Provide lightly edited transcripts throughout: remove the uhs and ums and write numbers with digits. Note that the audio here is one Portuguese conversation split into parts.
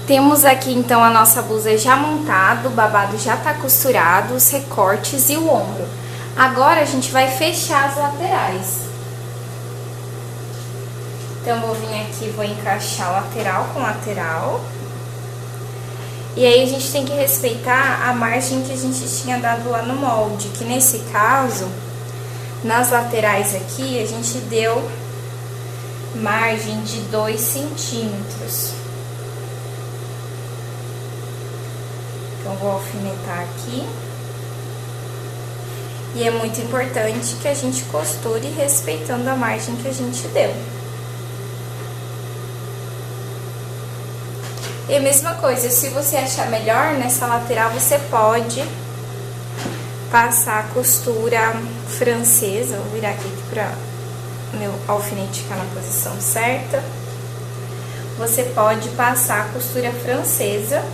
Temos aqui então a nossa blusa já montada, o babado já tá costurado, os recortes e o ombro. Agora a gente vai fechar as laterais. Então, vou vir aqui, vou encaixar lateral com lateral. E aí, a gente tem que respeitar a margem que a gente tinha dado lá no molde, que nesse caso, nas laterais aqui, a gente deu margem de 2 centímetros. Então, vou alfinetar aqui. E é muito importante que a gente costure respeitando a margem que a gente deu. E a mesma coisa, se você achar melhor, nessa lateral você pode passar a costura francesa. Vou virar aqui para meu alfinete ficar na posição certa. Você pode passar a costura francesa.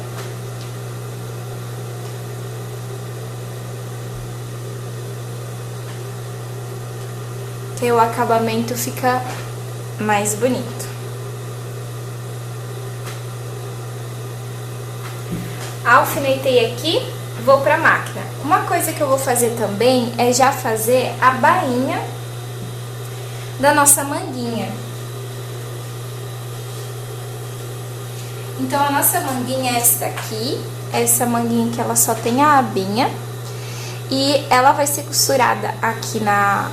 Que o acabamento fica mais bonito. Alfinetei aqui, vou pra máquina. Uma coisa que eu vou fazer também é já fazer a bainha da nossa manguinha. Então, a nossa manguinha é essa daqui, essa manguinha que ela só tem a abinha. E ela vai ser costurada aqui na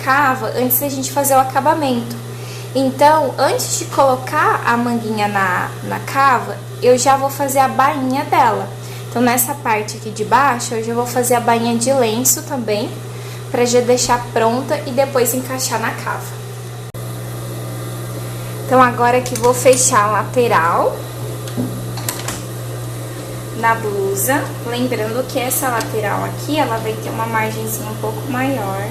cava antes da gente fazer o acabamento. Então, antes de colocar a manguinha na cava, eu já vou fazer a bainha dela. Então, nessa parte aqui de baixo, eu já vou fazer a bainha de lenço também, pra já deixar pronta e depois encaixar na cava. Então, agora aqui vou fechar a lateral na blusa. Lembrando que essa lateral aqui, ela vai ter uma margenzinha um pouco maior.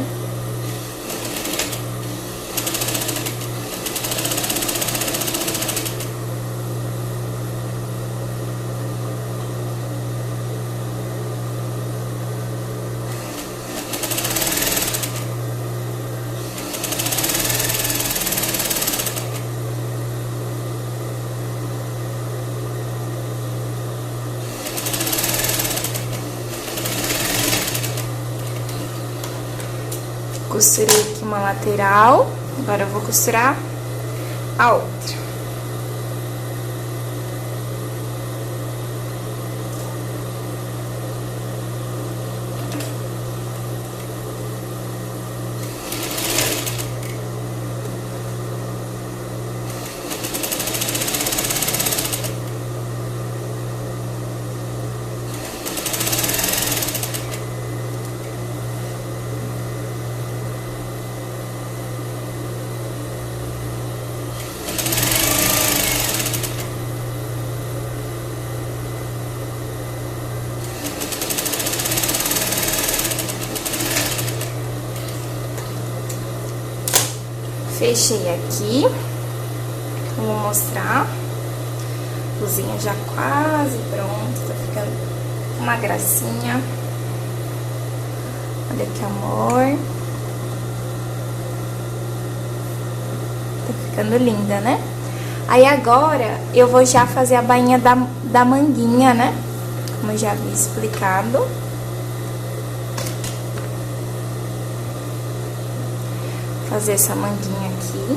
Costurei aqui uma lateral, agora eu vou costurar a outra. Fechei aqui, vou mostrar, a cozinha já quase pronta, tá ficando uma gracinha. Olha que amor. Tá ficando linda, né? Aí agora eu vou já fazer a bainha da manguinha, né? Como eu já havia explicado. Fazer essa manguinha aqui.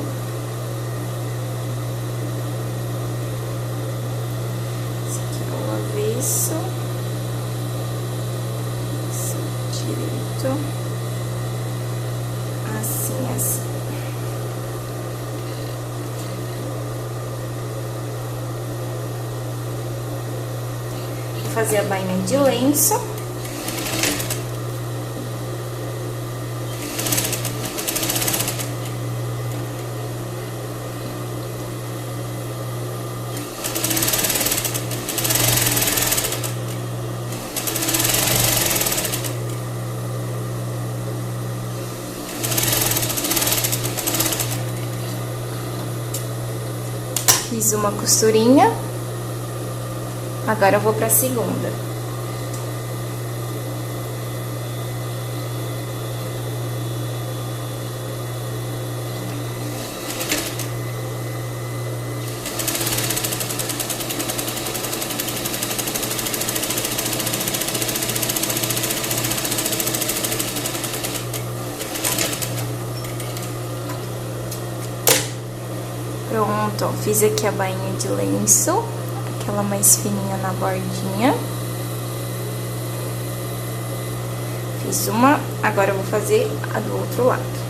Esse aqui é o avesso. Esse direito. Assim, assim. Vou fazer a bainha de lenço. Fiz uma costurinha, agora eu vou pra segunda. Pronto, ó, fiz aqui a bainha de lenço, aquela mais fininha na bordinha. Fiz uma, agora eu vou fazer a do outro lado.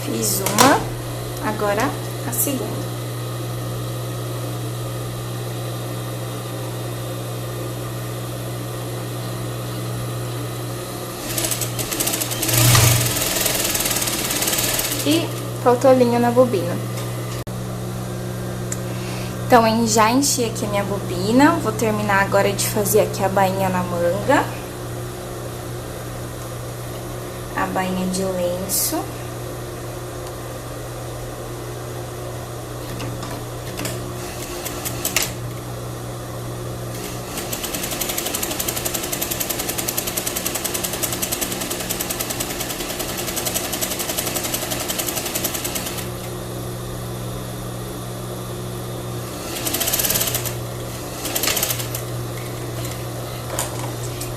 Fiz uma, agora a segunda. E faltou linha na bobina. Então, já enchi aqui a minha bobina, vou terminar agora de fazer aqui a bainha na manga. A bainha de lenço.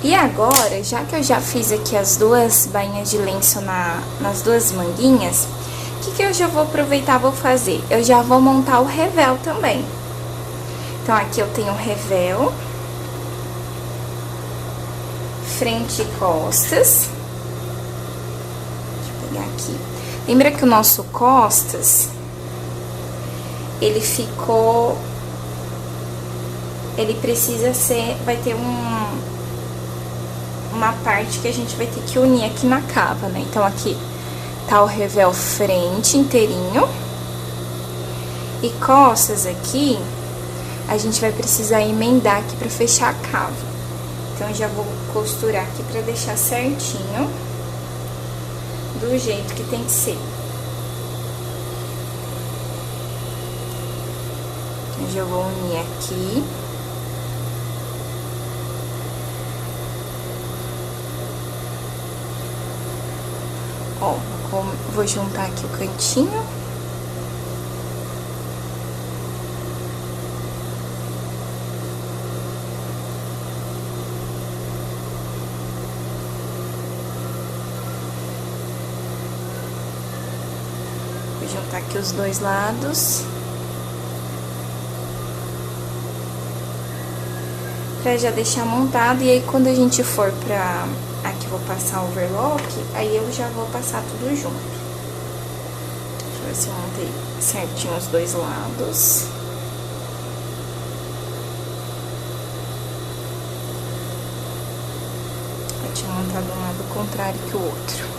E agora, já que eu já fiz aqui as duas bainhas de lenço nas duas manguinhas, o que eu já vou aproveitar, vou fazer? Eu já vou montar o revel também. Então, aqui eu tenho o revel, frente e costas. Deixa eu pegar aqui. Lembra que o nosso costas, ele ficou... Ele precisa ser... Vai ter uma parte que a gente vai ter que unir aqui na cava, né? Então, aqui tá o revel frente inteirinho. E costas aqui, a gente vai precisar emendar aqui pra fechar a cava. Então, eu já vou costurar aqui pra deixar certinho, do jeito que tem que ser. Eu já vou unir aqui. Ó, vou juntar aqui o cantinho. Vou juntar aqui os dois lados. Pra já deixar montado, e aí quando a gente for pra... Aqui vou passar o overlock, aí eu já vou passar tudo junto. Deixa eu ver se eu montei certinho os dois lados. Eu tinha montado um lado contrário que o outro.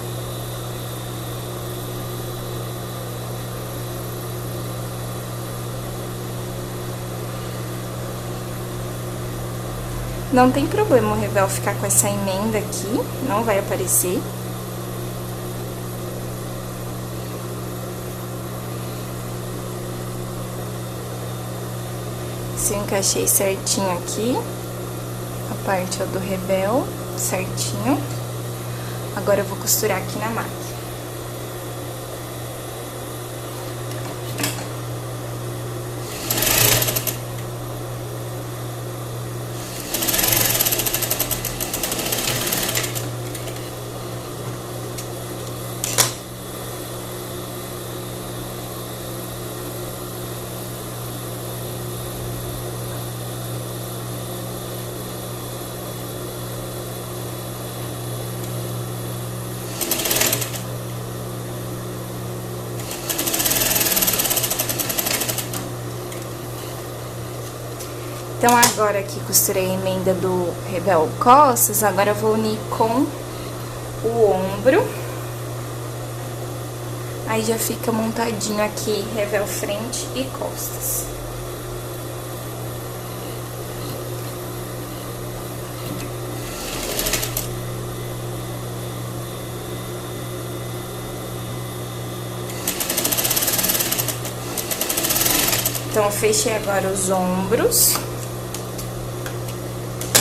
Não tem problema o revel ficar com essa emenda aqui, não vai aparecer. Se eu encaixei certinho aqui, a parte do revel, certinho. Agora eu vou costurar aqui na máquina. Então, agora que costurei a emenda do revel costas, agora eu vou unir com o ombro. Aí já fica montadinho aqui, revel frente e costas. Então, eu fechei agora os ombros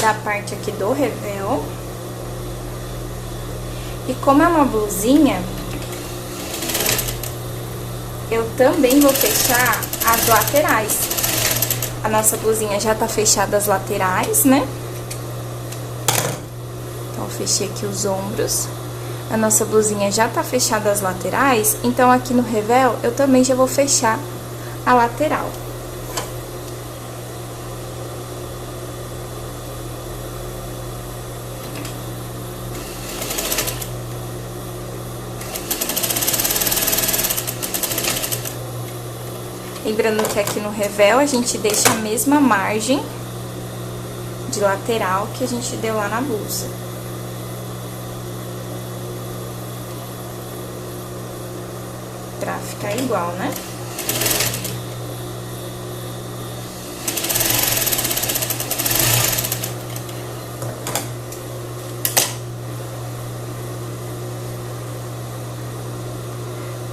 da parte aqui do revel. E como é uma blusinha, eu também vou fechar as laterais. A nossa blusinha já tá fechada as laterais, né? Então, eu fechei aqui os ombros. A nossa blusinha já tá fechada as laterais, então aqui no revel eu também já vou fechar a lateral. Lembrando que aqui no revel a gente deixa a mesma margem de lateral que a gente deu lá na blusa. Pra ficar igual, né?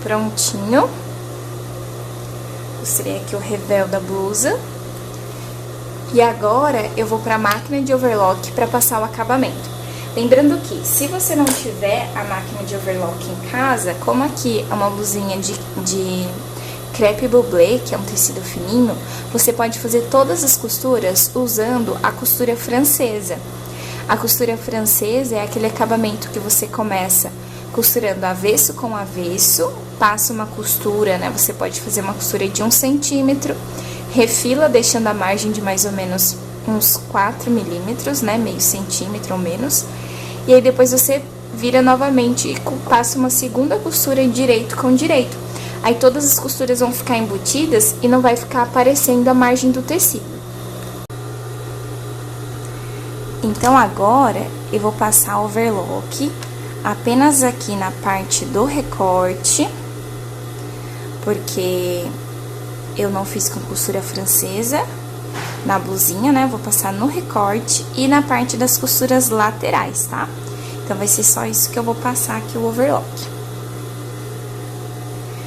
Prontinho. Costurei aqui o revel da blusa. E agora eu vou pra máquina de overlock pra passar o acabamento. Lembrando que, se você não tiver a máquina de overlock em casa, como aqui é uma blusinha de crepe bublé, que é um tecido fininho, você pode fazer todas as costuras usando a costura francesa. A costura francesa é aquele acabamento que você começa costurando avesso com avesso, passa uma costura, né? Você pode fazer uma costura de 1 centímetro, refila deixando a margem de mais ou menos uns 4 milímetros, né? Meio centímetro ou menos. E aí depois você vira novamente e passa uma segunda costura direito com direito. Aí todas as costuras vão ficar embutidas e não vai ficar aparecendo a margem do tecido. Então agora eu vou passar overlock apenas aqui na parte do recorte, porque eu não fiz com costura francesa na blusinha, né? Vou passar no recorte e na parte das costuras laterais, tá? Então, vai ser só isso que eu vou passar aqui, o overlock.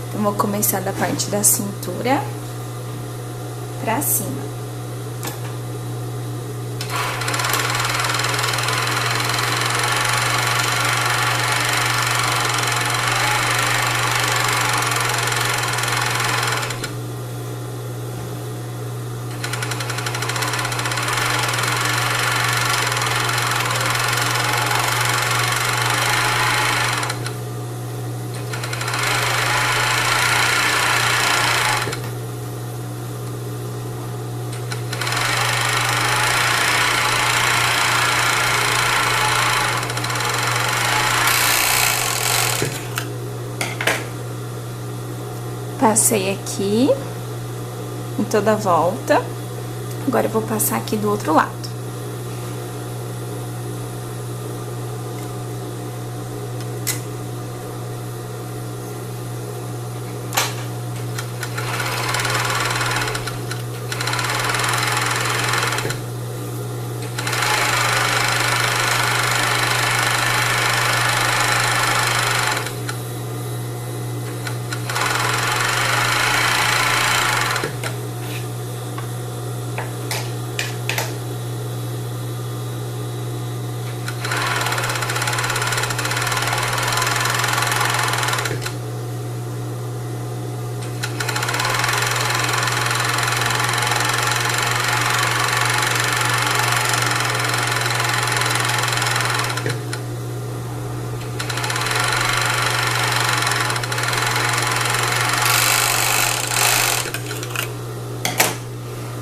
Então, vou começar da parte da cintura pra cima. Passei aqui em toda a volta. Agora eu vou passar aqui do outro lado.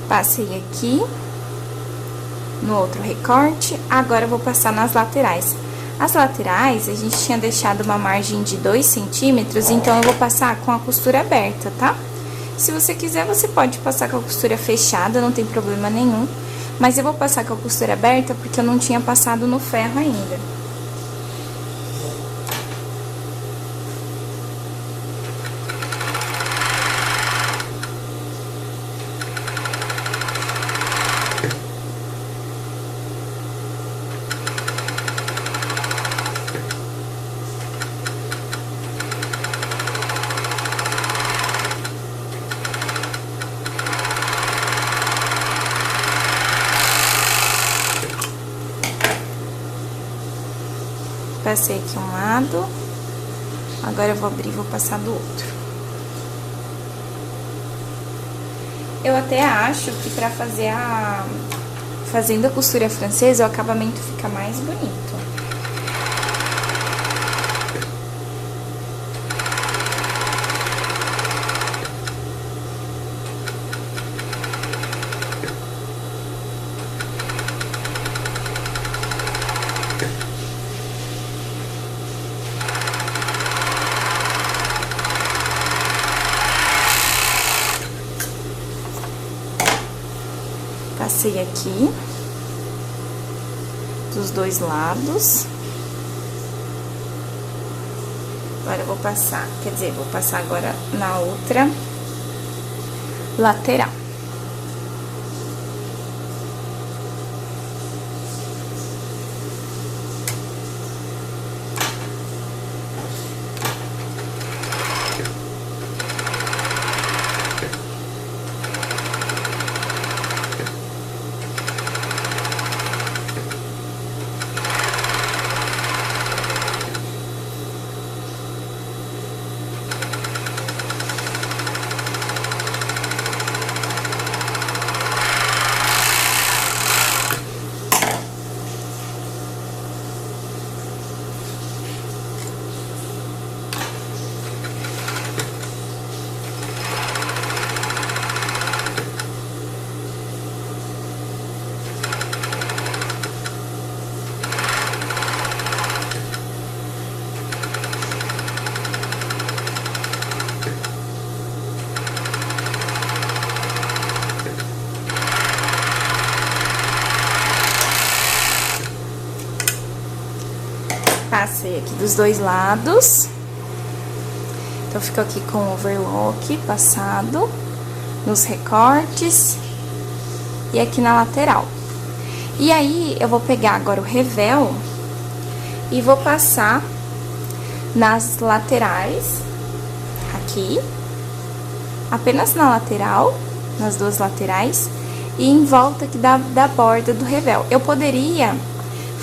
Passei aqui no outro recorte, agora eu vou passar nas laterais. As laterais, a gente tinha deixado uma margem de 2 centímetros, então eu vou passar com a costura aberta, tá? Se você quiser, você pode passar com a costura fechada, não tem problema nenhum. Mas eu vou passar com a costura aberta porque eu não tinha passado no ferro ainda. Passei aqui um lado. Agora eu vou abrir e vou passar do outro. Eu até acho que pra fazer fazendo a costura francesa, o acabamento fica mais bonito. Passei aqui dos dois lados. Agora eu vou passar, quer dizer, vou passar agora na outra lateral. Passei aqui dos dois lados. Então, fico aqui com o overlock passado nos recortes e aqui na lateral. E aí, eu vou pegar agora o revel e vou passar nas laterais, aqui, apenas na lateral, nas duas laterais, e em volta aqui da borda do revel. Eu poderia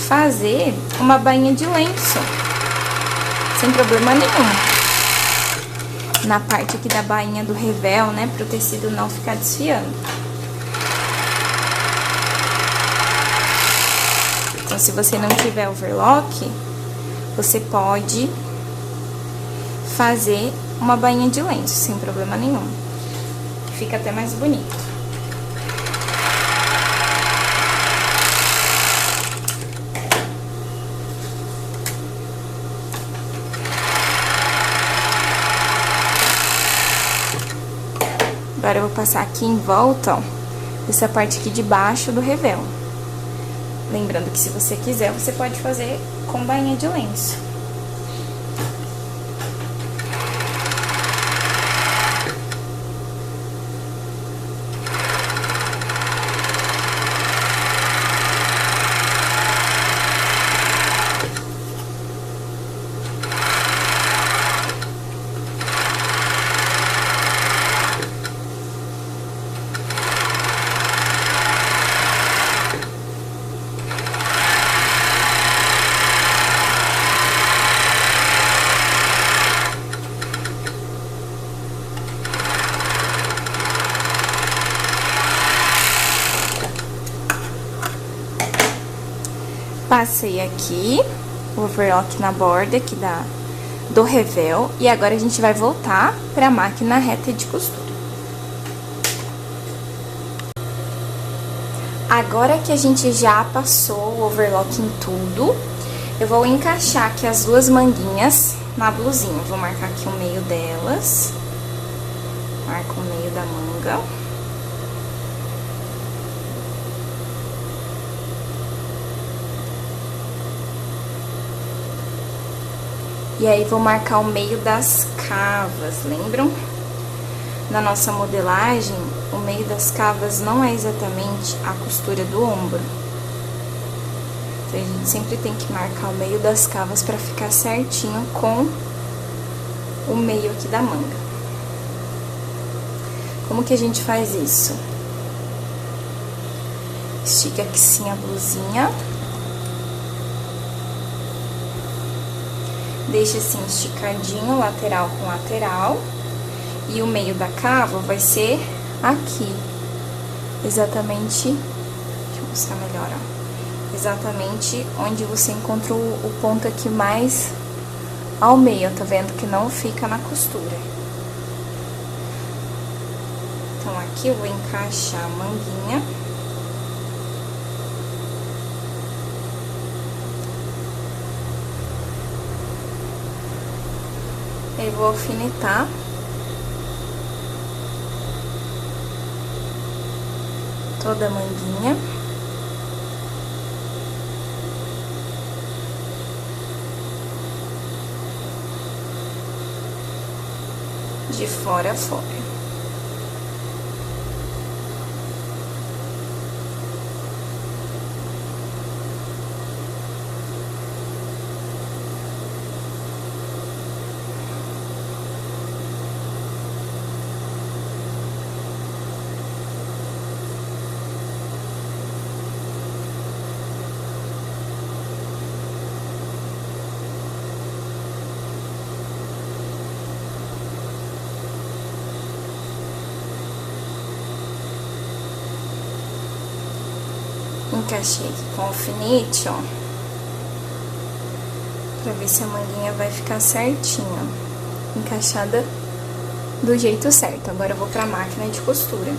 fazer uma bainha de lenço, sem problema nenhum, na parte aqui da bainha do revel, né, pro tecido não ficar desfiando. Então, se você não tiver overlock, você pode fazer uma bainha de lenço, sem problema nenhum. Fica até mais bonito. Agora, eu vou passar aqui em volta, ó, dessa parte aqui de baixo do revel. Lembrando que, se você quiser, você pode fazer com bainha de lenço. Passei aqui o overlock na borda aqui do revel. E agora, a gente vai voltar pra máquina reta de costura. Agora que a gente já passou o overlock em tudo, eu vou encaixar aqui as duas manguinhas na blusinha. Vou marcar aqui o meio delas. Marco o meio da manga. E aí, vou marcar o meio das cavas, lembram? Na nossa modelagem, o meio das cavas não é exatamente a costura do ombro. Então, a gente sempre tem que marcar o meio das cavas pra ficar certinho com o meio aqui da manga. Como que a gente faz isso? Estica aqui sim a blusinha. Deixa assim esticadinho, lateral com lateral. E o meio da cava vai ser aqui. Exatamente, deixa eu mostrar melhor, ó. Exatamente onde você encontra o ponto aqui mais ao meio, tá vendo que não fica na costura. Então, aqui eu vou encaixar a manguinha. Eu vou alfinetar. Toda a manguinha. De fora a fora. Encaixei aqui com alfinete, ó, pra ver se a manguinha vai ficar certinha, encaixada do jeito certo. Agora eu vou pra máquina de costura.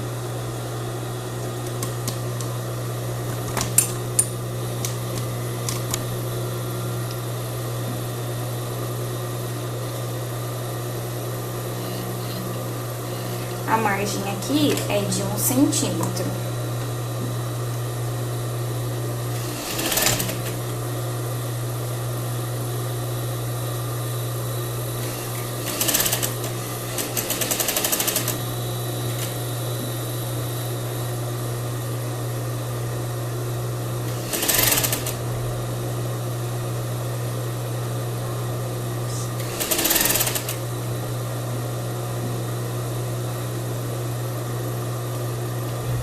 A margem aqui é de 1 centímetro.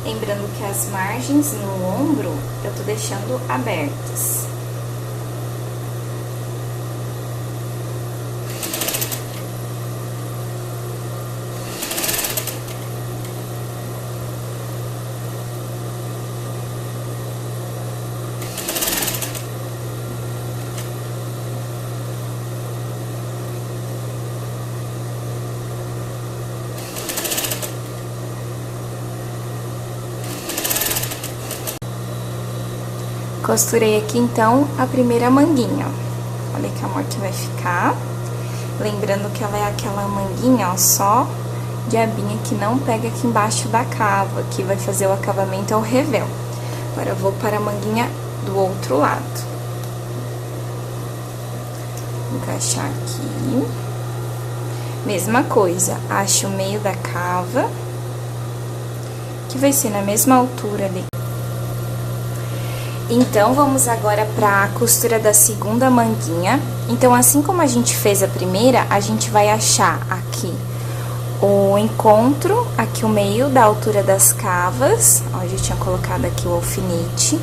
Lembrando que as margens no ombro eu tô deixando abertas. Costurei aqui, então, a primeira manguinha, ó. Olha que amor que vai ficar. Lembrando que ela é aquela manguinha, ó, só de abinha que não pega aqui embaixo da cava, que vai fazer o acabamento ao revel. Agora, eu vou para a manguinha do outro lado. Vou encaixar aqui. Mesma coisa, acho o meio da cava, que vai ser na mesma altura ali. Então, vamos agora para a costura da segunda manguinha. Então, assim como a gente fez a primeira, a gente vai achar aqui o encontro, aqui o meio da altura das cavas. Ó, eu já tinha colocado aqui o alfinete,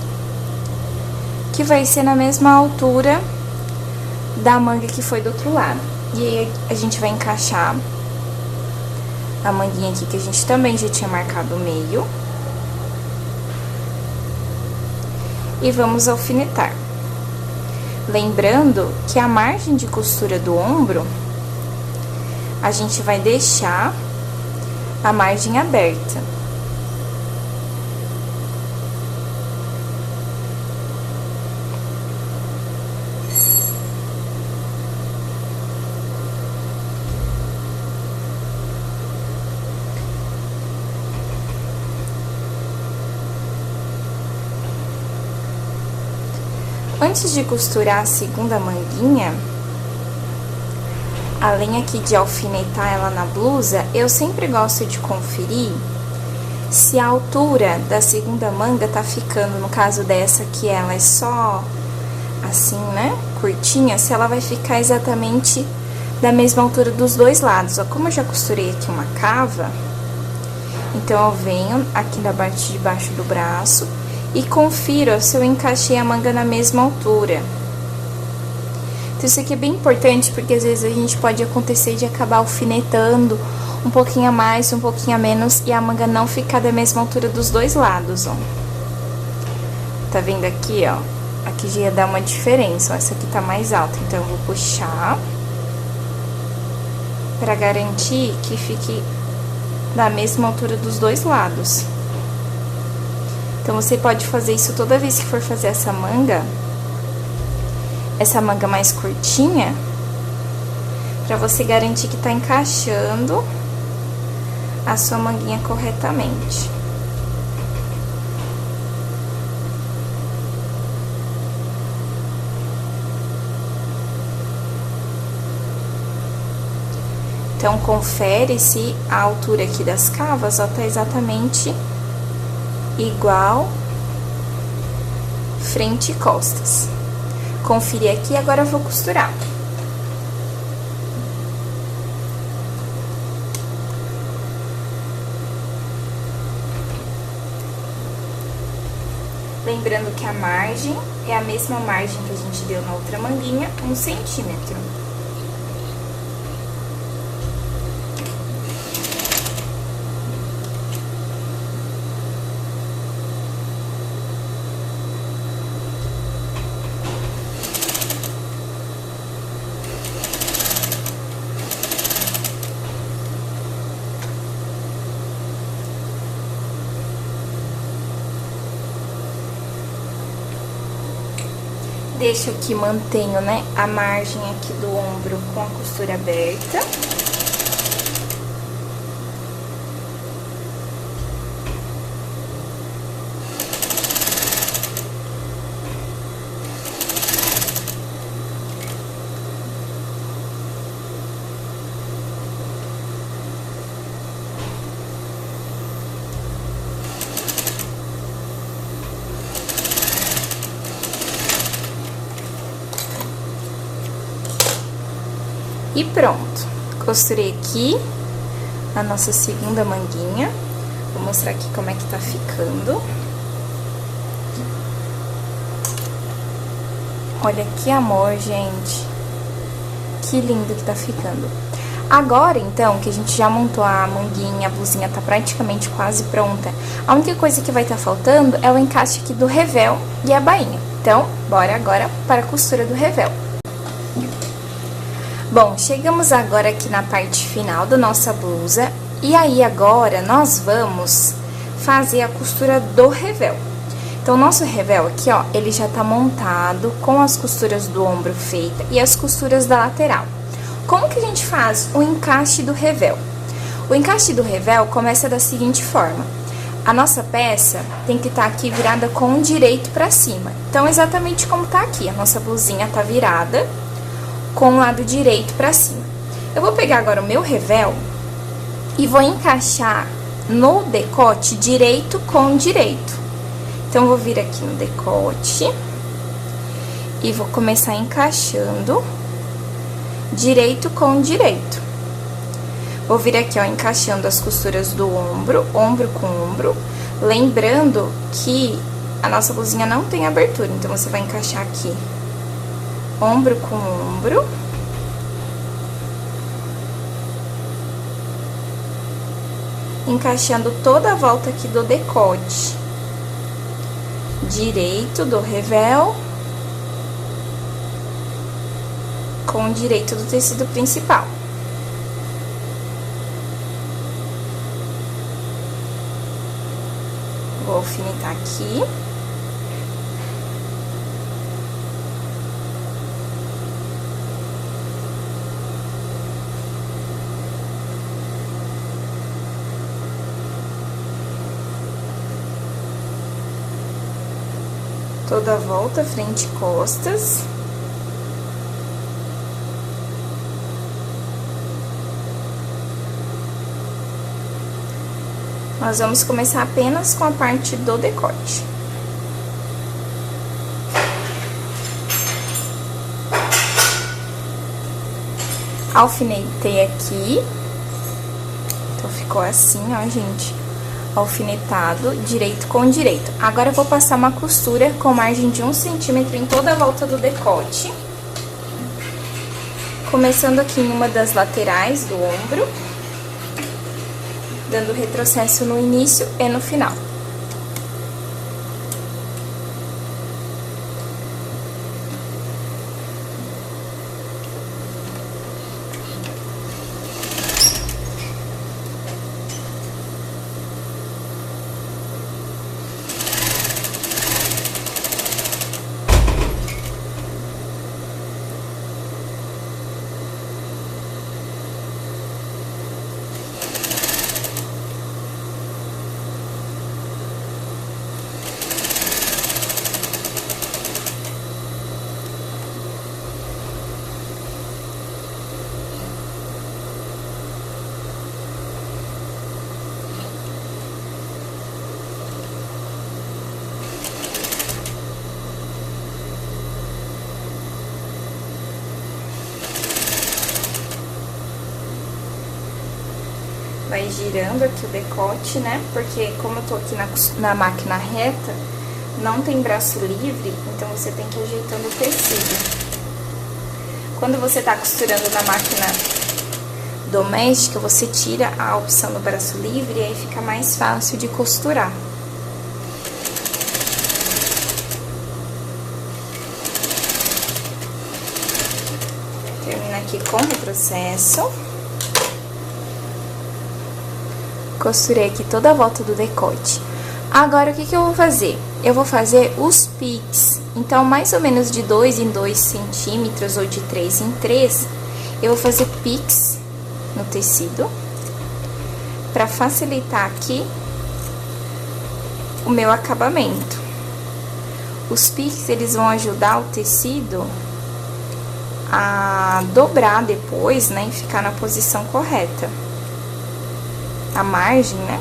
que vai ser na mesma altura da manga que foi do outro lado. E aí, a gente vai encaixar a manguinha aqui, que a gente também já tinha marcado o meio. E vamos alfinetar. Lembrando que a margem de costura do ombro, a gente vai deixar a margem aberta. Antes de costurar a segunda manguinha, além aqui de alfinetar ela na blusa, eu sempre gosto de conferir se a altura da segunda manga tá ficando, no caso dessa aqui, ela é só assim, né, curtinha, se ela vai ficar exatamente da mesma altura dos dois lados. Ó, como eu já costurei aqui uma cava, então eu venho aqui da parte de baixo do braço e confiro se eu encaixei a manga na mesma altura. Então isso aqui é bem importante, porque às vezes a gente pode acontecer de acabar alfinetando um pouquinho a mais, um pouquinho a menos, e a manga não ficar da mesma altura dos dois lados, ó. Tá vendo aqui, ó? Aqui já ia dar uma diferença, ó. Essa aqui tá mais alta, então eu vou puxar pra garantir que fique da mesma altura dos dois lados. Então, você pode fazer isso toda vez que for fazer essa manga mais curtinha, pra você garantir que tá encaixando a sua manguinha corretamente. Então, confere se a altura aqui das cavas, ó, tá exatamente igual frente e costas. Conferi aqui, agora eu vou costurar. Lembrando que a margem é a mesma margem que a gente deu na outra manguinha, 1 centímetro. Deixo aqui, mantenho, né, a margem aqui do ombro com a costura aberta. E pronto, costurei aqui a nossa segunda manguinha. Vou mostrar aqui como é que tá ficando. Olha que amor, gente. Que lindo que tá ficando. Agora, então, que a gente já montou a manguinha, a blusinha tá praticamente quase pronta, a única coisa que vai estar faltando é o encaixe aqui do revel e a bainha. Então, bora agora para a costura do revel. Bom, chegamos agora aqui na parte final da nossa blusa, e aí agora nós vamos fazer a costura do revel. Então, o nosso revel aqui, ó, ele já tá montado com as costuras do ombro feita e as costuras da lateral. Como que a gente faz o encaixe do revel? O encaixe do revel começa da seguinte forma: a nossa peça tem que estar aqui virada com o direito pra cima. Então, exatamente como tá aqui, a nossa blusinha tá virada com o lado direito pra cima. Eu vou pegar agora o meu revel e vou encaixar no decote direito com direito. Então, vou vir aqui no decote e vou começar encaixando direito com direito. Vou vir aqui, ó, encaixando as costuras do ombro, ombro com ombro. Lembrando que a nossa blusinha não tem abertura, então você vai encaixar aqui ombro com ombro. Encaixando toda a volta aqui do decote. Direito do revel com o direito do tecido principal. Vou alfinetar aqui. Toda a volta, frente e costas. Nós vamos começar apenas com a parte do decote. Alfinetei aqui. Então, ficou assim, ó, gente. Alfinetado, direito com direito. Agora, eu vou passar uma costura com margem de 1 centímetro em toda a volta do decote. Começando aqui em uma das laterais do ombro, dando retrocesso no início e no final. Vai girando aqui o decote, né? Porque como eu tô aqui na máquina reta, não tem braço livre, então você tem que ir ajeitando o tecido. Quando você tá costurando na máquina doméstica, você tira a opção do braço livre e aí fica mais fácil de costurar. Termina aqui com retrocesso. Costurei aqui toda a volta do decote. Agora, o que eu vou fazer? Eu vou fazer os piques. Então, mais ou menos de 2 em 2 centímetros ou de 3 em 3, eu vou fazer piques no tecido, pra facilitar aqui o meu acabamento. Os piques, eles vão ajudar o tecido a dobrar depois, né, e ficar na posição correta. A margem, né?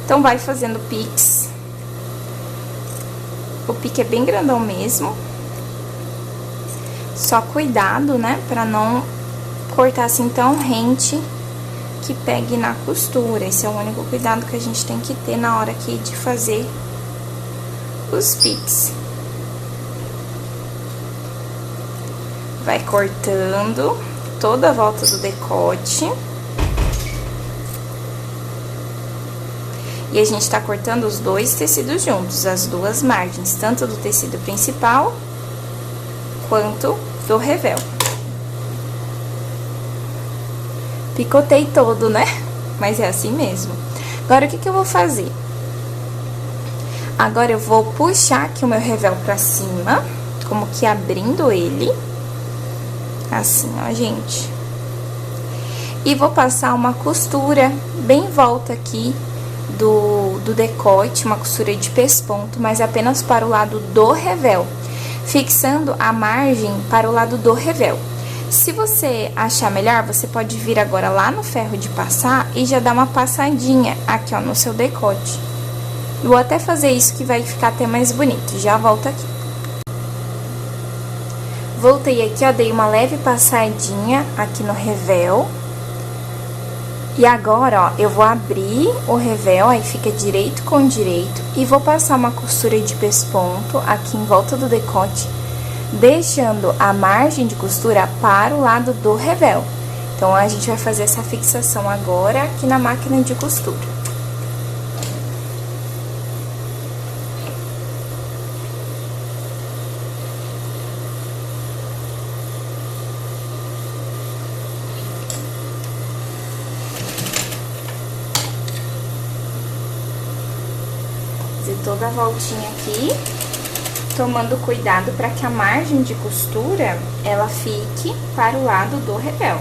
Então, vai fazendo piques. O pique é bem grandão mesmo. Só cuidado, né? Pra não cortar assim tão rente que pegue na costura. Esse é o único cuidado que a gente tem que ter na hora aqui de fazer os piques. Vai cortando toda a volta do decote. E a gente tá cortando os dois tecidos juntos, as duas margens, tanto do tecido principal quanto do revel. Picotei todo, né? Mas é assim mesmo. Agora, o que eu vou fazer? Agora, eu vou puxar aqui o meu revel pra cima, como que abrindo ele. Assim, ó, gente. E vou passar uma costura bem em volta aqui do decote, uma costura de pesponto, mas apenas para o lado do revel, fixando a margem para o lado do revel. Se você achar melhor, você pode vir agora lá no ferro de passar e já dar uma passadinha aqui, ó, no seu decote. Vou até fazer isso que vai ficar até mais bonito. Já volto aqui. Voltei aqui, ó, dei uma leve passadinha aqui no revel. E agora, ó, eu vou abrir o revel, aí fica direito com direito, e vou passar uma costura de pesponto aqui em volta do decote, deixando a margem de costura para o lado do revel. Então, a gente vai fazer essa fixação agora aqui na máquina de costura. Toda a voltinha aqui, tomando cuidado para que a margem de costura, ela fique para o lado do revel.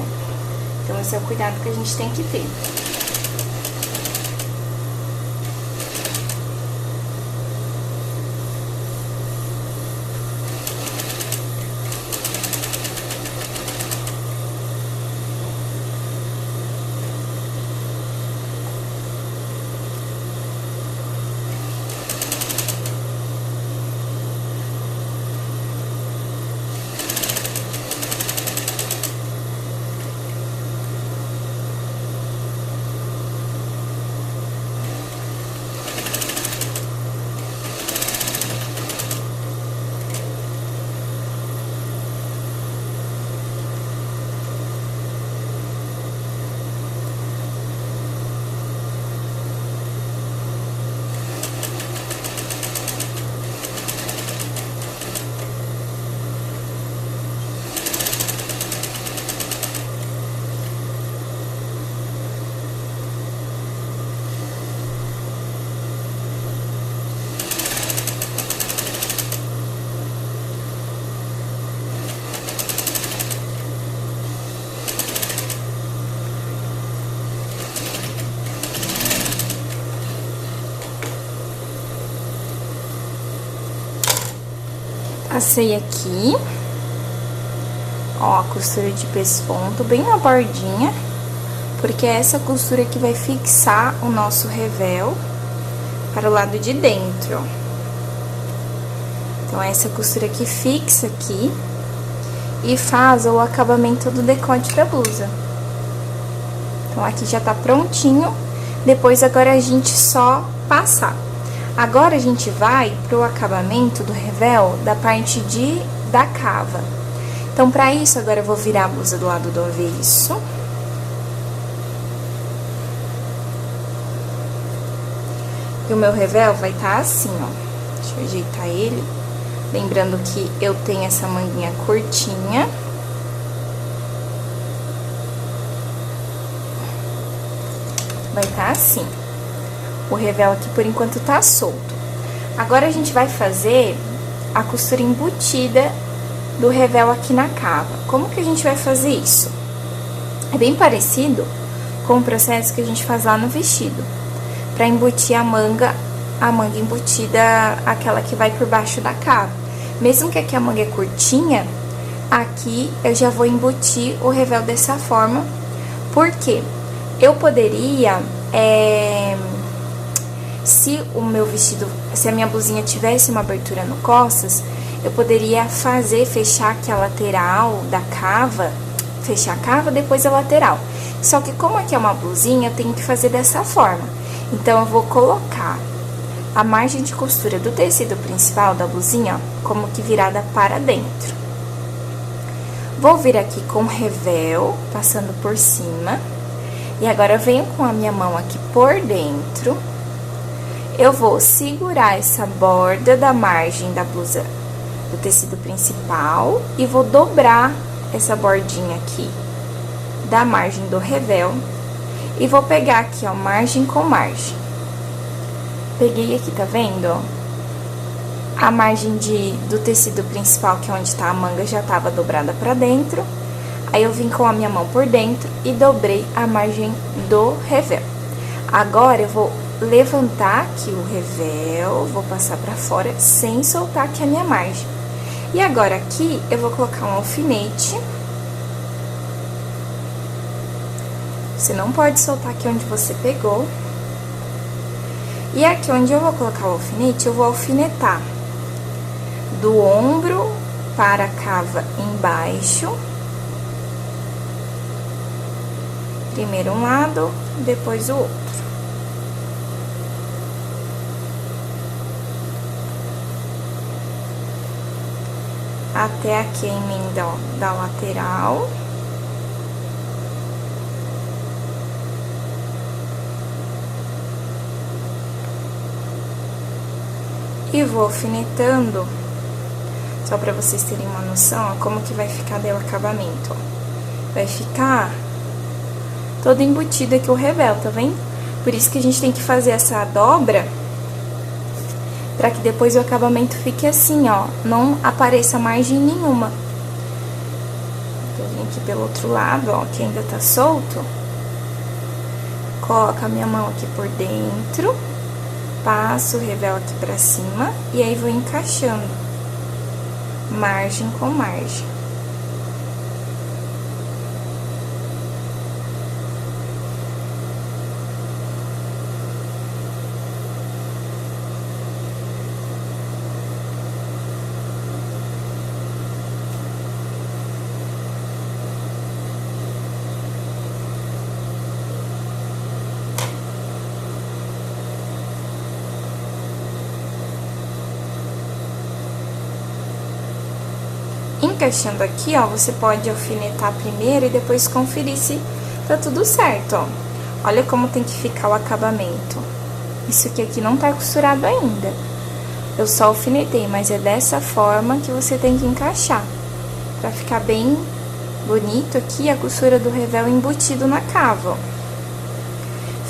Então, esse é o cuidado que a gente tem que ter. Passei aqui, ó, a costura de pesponto bem na bordinha, porque é essa costura que vai fixar o nosso revel para o lado de dentro. Então, essa costura que fixa aqui e faz o acabamento do decote da blusa. Então, aqui já tá prontinho. Depois, agora, a gente só passar. Agora, a gente vai pro acabamento do revel da parte da cava. Então, pra isso, agora eu vou virar a blusa do lado do avesso. E o meu revel vai tá assim, ó. Deixa eu ajeitar ele. Lembrando que eu tenho essa manguinha curtinha. Vai tá assim. O revel aqui, por enquanto, tá solto. Agora, a gente vai fazer a costura embutida do revel aqui na cava. Como que a gente vai fazer isso? É bem parecido com o processo que a gente faz lá no vestido. Pra embutir a manga embutida, aquela que vai por baixo da cava. Mesmo que aqui a manga é curtinha, aqui eu já vou embutir o revel dessa forma. Por quê? Eu poderia, se o meu vestido, se a minha blusinha tivesse uma abertura no costas, eu poderia fechar aqui a lateral da cava, fechar a cava, depois a lateral. Só que como aqui é uma blusinha, eu tenho que fazer dessa forma. Então, eu vou colocar a margem de costura do tecido principal da blusinha, ó, como que virada para dentro. Vou vir aqui com o revel, passando por cima. E agora, eu venho com a minha mão aqui por dentro. Eu vou segurar essa borda da margem da blusa do tecido principal e vou dobrar essa bordinha aqui da margem do revel. E vou pegar aqui, ó, margem com margem. Peguei aqui, tá vendo, ó? A margem do tecido principal, que é onde tá a manga, já tava dobrada pra dentro. Aí, eu vim com a minha mão por dentro e dobrei a margem do revel. Agora, eu vou levantar aqui o revel, vou passar pra fora sem soltar aqui a minha margem. E agora, aqui, eu vou colocar um alfinete. Você não pode soltar aqui onde você pegou. E aqui onde eu vou colocar o alfinete, eu vou alfinetar do ombro para a cava embaixo. Primeiro um lado, depois o outro. Até aqui a emenda, ó, da lateral. E vou alfinetando, só pra vocês terem uma noção, ó, como que vai ficar daí o acabamento, ó. Vai ficar todo embutido aqui o revel, tá vendo? Por isso que a gente tem que fazer essa dobra, pra que depois o acabamento fique assim, ó, não apareça margem nenhuma. Vou vir aqui pelo outro lado, ó, que ainda tá solto. Coloco a minha mão aqui por dentro. Passo o revel aqui pra cima e aí vou encaixando margem com margem. Encaixando aqui, ó, você pode alfinetar primeiro e depois conferir se tá tudo certo, ó. Olha como tem que ficar o acabamento. Isso aqui não tá costurado ainda. Eu só alfinetei, mas é dessa forma que você tem que encaixar. Pra ficar bem bonito aqui a costura do revel embutido na cava, ó.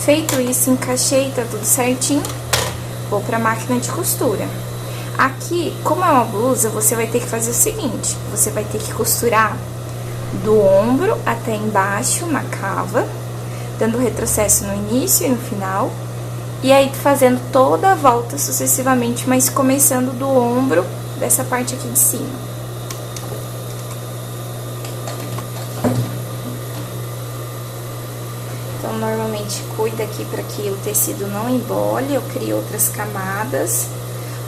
Feito isso, encaixei, tá tudo certinho. Vou pra máquina de costura. Aqui, como é uma blusa, você vai ter que fazer o seguinte, você vai ter que costurar do ombro até embaixo na cava, dando retrocesso no início e no final, e aí fazendo toda a volta sucessivamente, mas começando do ombro dessa parte aqui de cima. Então, normalmente, cuida aqui para que o tecido não embole ou crie outras camadas,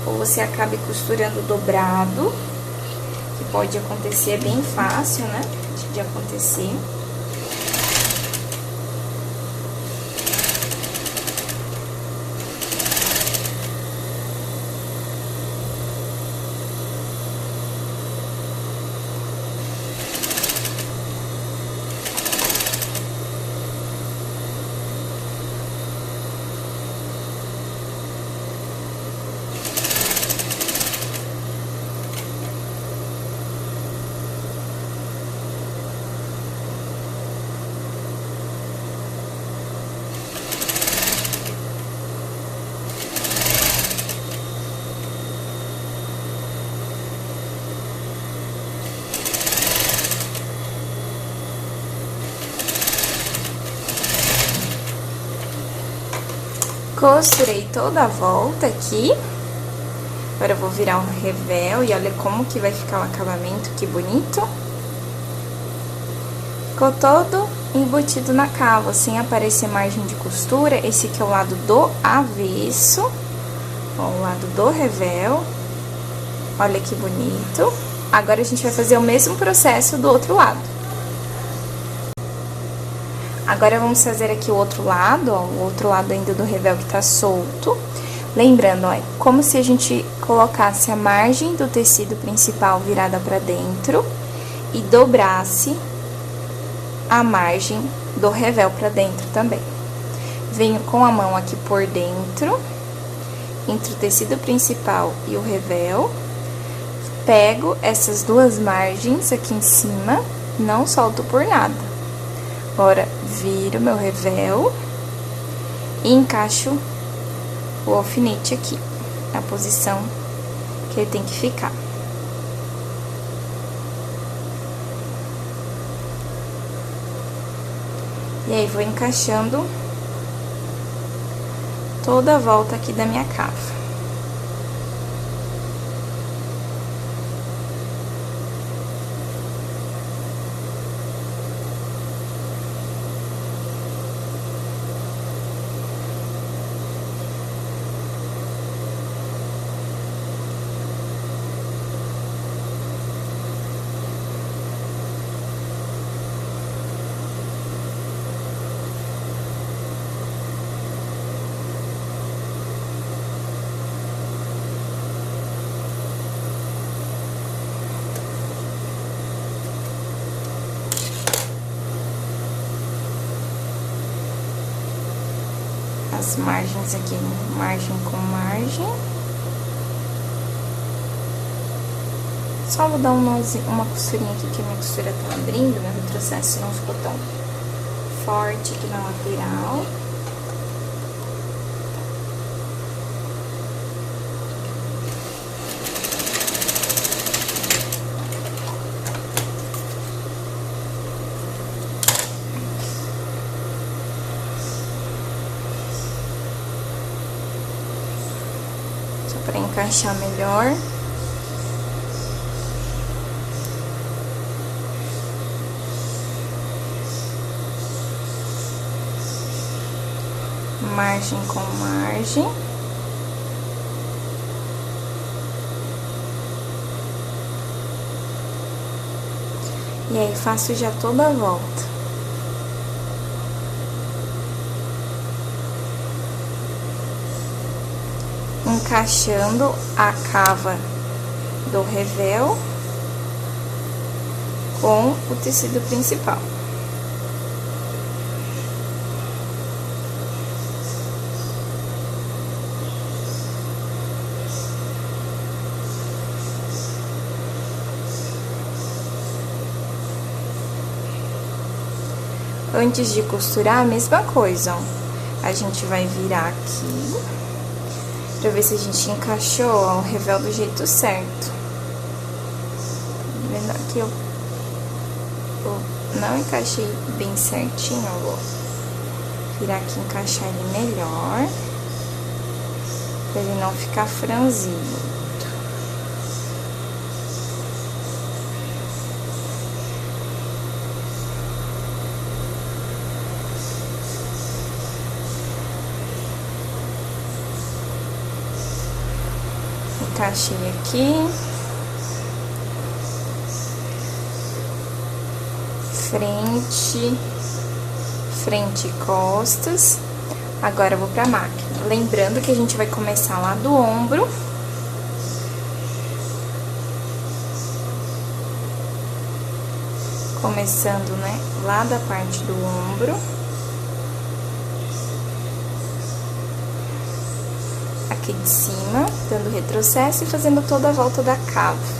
ou você acabe costurando dobrado, que pode acontecer, é bem fácil, né, de acontecer. Costurei toda a volta aqui. Agora eu vou virar um revel e olha como que vai ficar o acabamento, que bonito. Ficou todo embutido na cava, sem aparecer margem de costura. Esse aqui é o lado do avesso, ó, o lado do revel. Olha que bonito. Agora a gente vai fazer o mesmo processo do outro lado. Agora, vamos fazer aqui o outro lado, ó, o outro lado ainda do revel que tá solto. Lembrando, ó, é como se a gente colocasse a margem do tecido principal virada pra dentro e dobrasse a margem do revel pra dentro também. Venho com a mão aqui por dentro, entre o tecido principal e o revel. Pego essas duas margens aqui em cima, não solto por nada. Agora, viro meu revel e encaixo o alfinete aqui, na posição que ele tem que ficar. E aí, vou encaixando toda a volta aqui da minha cava. As margens aqui, margem com margem. Só vou dar uma costurinha aqui, que a minha costura tá abrindo, meu retrocesso não ficou tão forte aqui na lateral. Para encaixar melhor. Margem com margem. E aí, faço já toda a volta. Encaixando a cava do revel com o tecido principal. Antes de costurar, a mesma coisa, ó. A gente vai virar aqui pra ver se a gente encaixou, ó, o revel do jeito certo. Tá vendo aqui? Eu não encaixei bem certinho, eu vou virar aqui e encaixar ele melhor, pra ele não ficar franzido. encaixei aqui. Frente e costas. Agora eu vou pra máquina. Lembrando que a gente vai começar lá do ombro. Começando, né, lá da parte do ombro. Aqui de cima, dando retrocesso e fazendo toda a volta da cava.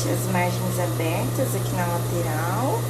As margens abertas aqui na lateral.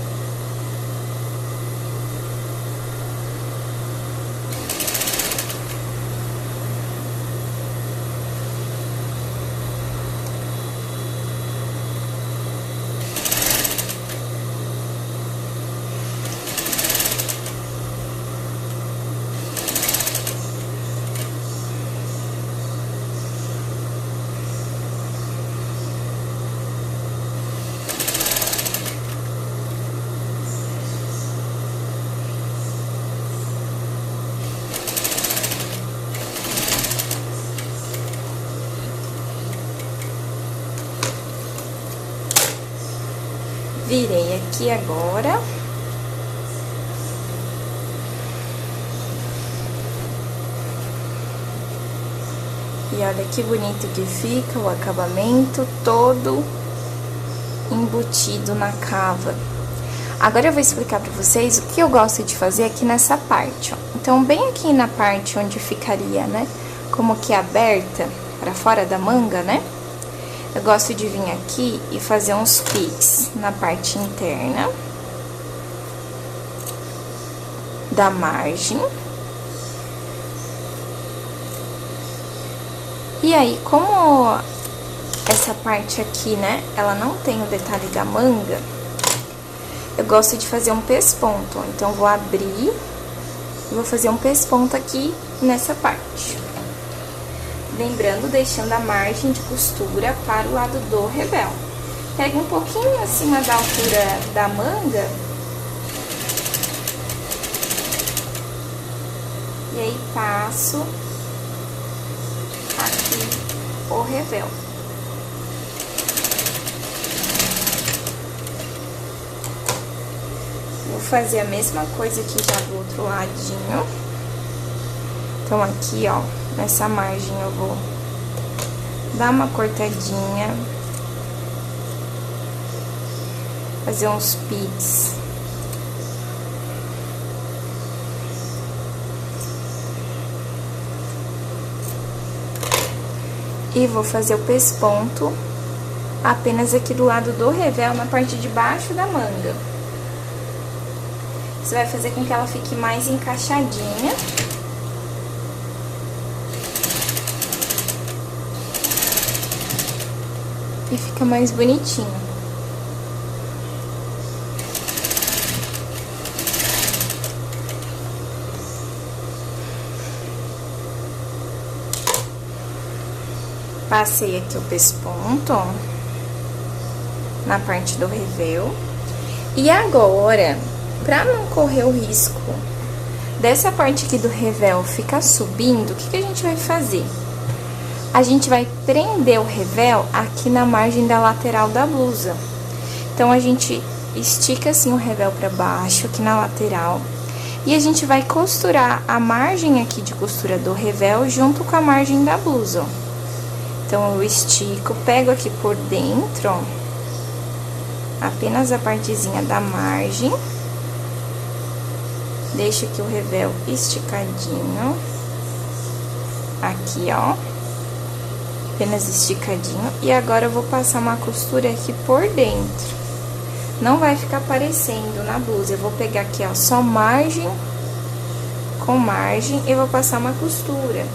Virei aqui agora. E olha que bonito que fica o acabamento todo embutido na cava. Agora eu vou explicar pra vocês o que eu gosto de fazer aqui nessa parte, ó. Então, bem aqui na parte onde ficaria, né, como que aberta pra fora da manga, né? Eu gosto de vir aqui e fazer uns piques na parte interna da margem. E aí, como essa parte aqui, né, ela não tem o detalhe da manga, eu gosto de fazer um pesponto. Então, vou abrir e vou fazer um pesponto aqui nessa parte. Lembrando, deixando a margem de costura para o lado do revel. Pega um pouquinho acima da altura da manga. E aí, passo aqui o revel. Vou fazer a mesma coisa aqui já do outro ladinho. Então, aqui, ó, nessa margem eu vou dar uma cortadinha, fazer uns piques. E vou fazer o pesponto apenas aqui do lado do revel, na parte de baixo da manga. Isso vai fazer com que ela fique mais encaixadinha. E fica mais bonitinho. Passei aqui o pesponto, ó, na parte do revel. E agora, pra não correr o risco dessa parte aqui do revel ficar subindo, o que que a gente vai fazer? A gente vai prender o revel aqui na margem da lateral da blusa. Então, a gente estica assim o revel pra baixo, aqui na lateral. E a gente vai costurar a margem aqui de costura do revel junto com a margem da blusa, ó. Então, eu estico, pego aqui por dentro, ó, apenas a partezinha da margem. Deixa aqui o revel esticadinho. Aqui, ó. Apenas esticadinho. E agora eu vou passar uma costura aqui por dentro. Não vai ficar aparecendo na blusa. Eu vou pegar aqui, ó, só margem com margem e vou passar uma costura.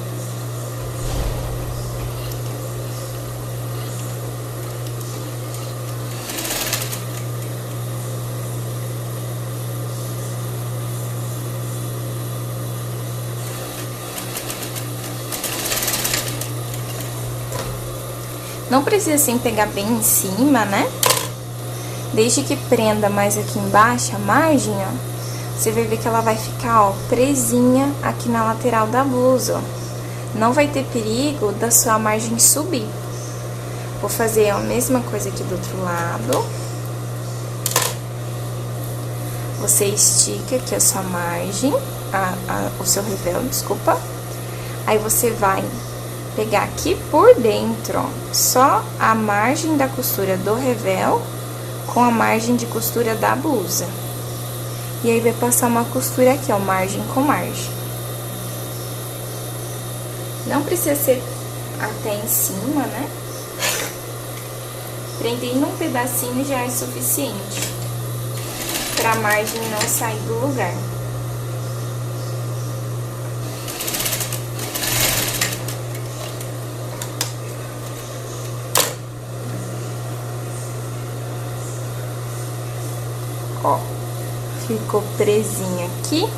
Não precisa assim pegar bem em cima, né? Desde que prenda mais aqui embaixo a margem, ó, você vai ver que ela vai ficar, ó, presinha aqui na lateral da blusa, ó. Não vai ter perigo da sua margem subir. Vou fazer a mesma coisa aqui do outro lado. Você estica aqui a sua margem, o seu revel, desculpa. Aí você vai pegar aqui por dentro, ó, só a margem da costura do revel com a margem de costura da blusa. E aí vai passar uma costura aqui, ó, margem com margem. Não precisa ser até em cima, né? Prender num pedacinho já é suficiente pra margem não sair do lugar. Ó, ficou presinha aqui.